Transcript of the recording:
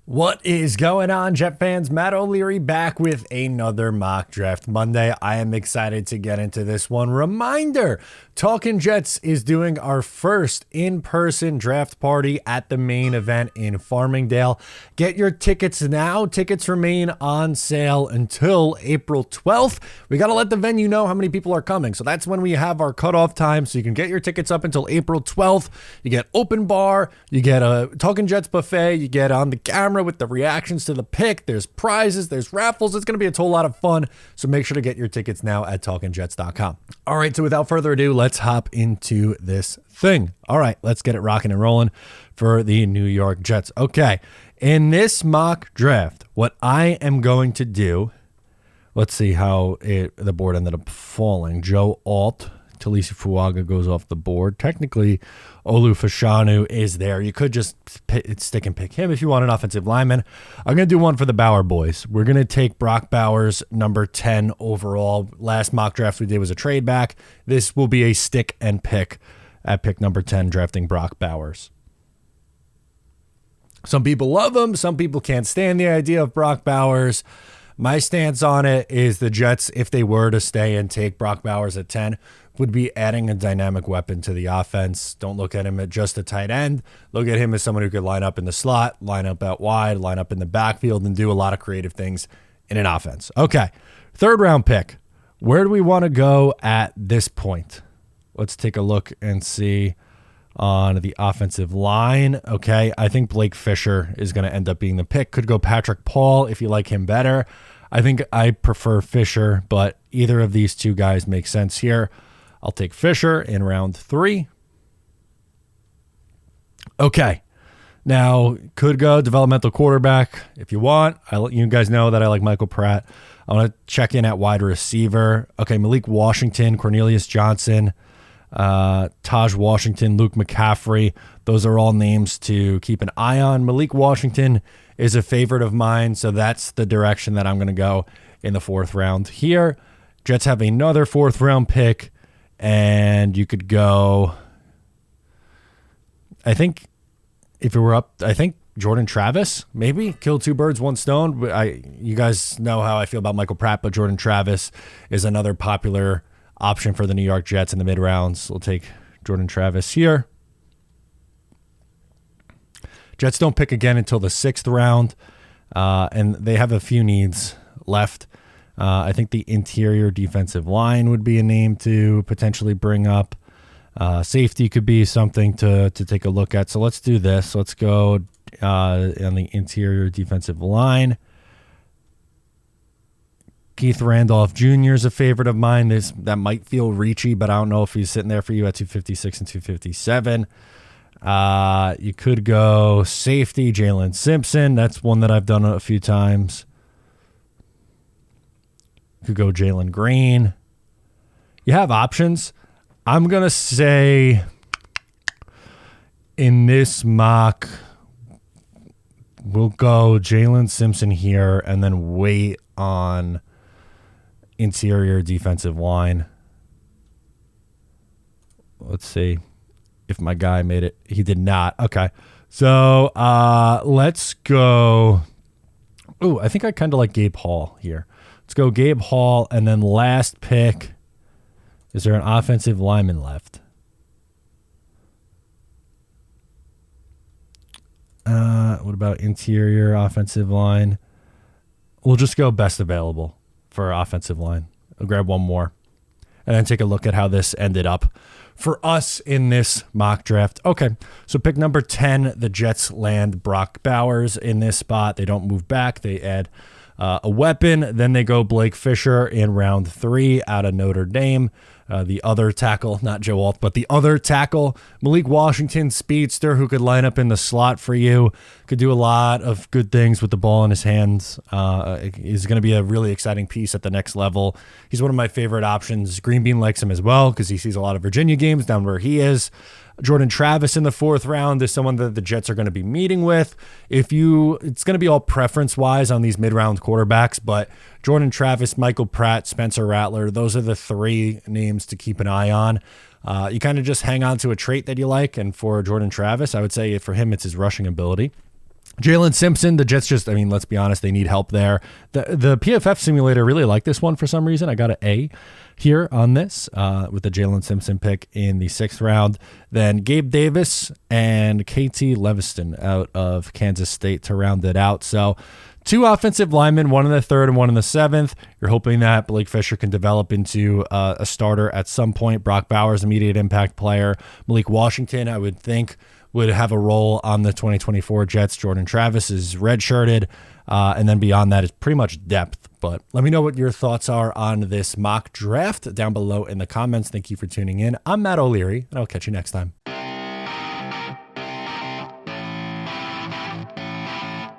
What is going on, Jet fans? Matt O'Leary back with another Mock Draft Monday. I am excited to get into this one. Reminder, Talking Jets is doing our first in-person draft party at the main event in Farmingdale. Get your tickets now. Tickets remain on sale until April 12th. We got to let the venue know how many people are coming. So that's when we have our cutoff time. So you can get your tickets up until April 12th. You get open bar. You get a Talking Jets buffet. You get on the camera with the reactions to the pick. There's prizes, there's raffles. It's going to be a whole lot of fun. So make sure to get your tickets now at talkingjets.com. All right, so without further ado, let's hop into this thing. All right, let's get it rocking and rolling for the New York Jets. Okay, in this mock draft, what I am going to do, let's see how the board ended up falling. Joe Alt, Talisi Fuaga goes off the board. Technically, Olu Fashanu is there. You could just stick and pick him if you want an offensive lineman. I'm going to do one for the Bauer boys. We're going to take Brock Bowers, number 10 overall. Last mock draft we did was a trade back. This will be a stick and pick at pick number 10, drafting Brock Bowers. Some people love him. Some people can't stand the idea of Brock Bowers. My stance on it is the Jets, if they were to stay and take Brock Bowers at 10, would be adding a dynamic weapon to the offense. Don't look at him at just a tight end. Look at him as someone who could line up in the slot, line up out wide, line up in the backfield, and do a lot of creative things in an offense. Okay, third round pick. Where do we want to go at this point? Let's take a look and see on the offensive line. Okay, I think Blake Fisher is going to end up being the pick. Could go Patrick Paul if you like him better. I think I prefer Fisher, but either of these two guys make sense here. I'll take Fisher in round 3. Okay, now could go developmental quarterback if you want. You guys know that I like Michael Pratt. I want to check in at wide receiver. Okay, Malik Washington, Cornelius Johnson, Taj Washington, Luke McCaffrey. Those are all names to keep an eye on. Malik Washington is a favorite of mine, so that's the direction that I'm going to go in the 4th round here. Jets have another 4th round pick, and you could go, I think if it were up, I think Jordan Travis, maybe kill 2 birds, 1 stone. You guys know how I feel about Michael Pratt, but Jordan Travis is another popular option for the New York Jets in the mid rounds. We'll take Jordan Travis here. Jets don't pick again until the 6th round, and they have a few needs left. I think the interior defensive line would be a name to potentially bring up. Safety could be something to take a look at. So let's do this. Let's go on the interior defensive line. Keith Randolph Jr. is a favorite of mine. That might feel reachy, but I don't know if he's sitting there for you at 256 and 257. You could go safety, Jalen Simpson. That's one that I've done a few times. You could go Jalen Green. You have options. I'm going to say in this mock, we'll go Jalen Simpson here and then wait on interior defensive line. Let's see if my guy made it. He did not. Okay. So let's go. Ooh, I think I kind of like Gabe Hall here. Let's go Gabe Hall, and then last pick. Is there an offensive lineman left? What about interior offensive line? We'll just go best available for offensive line. I'll grab one more and then take a look at how this ended up for us in this mock draft. Okay, so pick number 10, the Jets land Brock Bowers in this spot. They don't move back. They add a weapon. Then they go Blake Fisher in round 3 out of Notre Dame. The other tackle, not Joe Alt, but the other tackle, Malik Washington, speedster, who could line up in the slot for you, could do a lot of good things with the ball in his hands. Is going to be a really exciting piece at the next level. He's one of my favorite options. Green Bean likes him as well because he sees a lot of Virginia games down where he is. Jordan Travis in the 4th round is someone that the Jets are going to be meeting with. It's going to be all preference-wise on these mid-round quarterbacks, but Jordan Travis, Michael Pratt, Spencer Rattler, those are the 3 names to keep an eye on. You kind of just hang on to a trait that you like, and for Jordan Travis, I would say for him it's his rushing ability. Jalen Simpson, the Jets just, I mean, let's be honest, they need help there. The PFF simulator really liked this one for some reason. I got an A here on this with the Jalen Simpson pick in the 6th round. Then Gabe Davis and KT Leviston out of Kansas State to round it out. So 2 offensive linemen, one in the 3rd and one in the 7th. You're hoping that Blake Fisher can develop into a starter at some point. Brock Bowers, immediate impact player. Malik Washington, I would think, would have a role on the 2024 Jets. Jordan Travis is redshirted. And then beyond that is pretty much depth. But let me know what your thoughts are on this mock draft down below in the comments. Thank you for tuning in. I'm Matt O'Leary, and I'll catch you next time.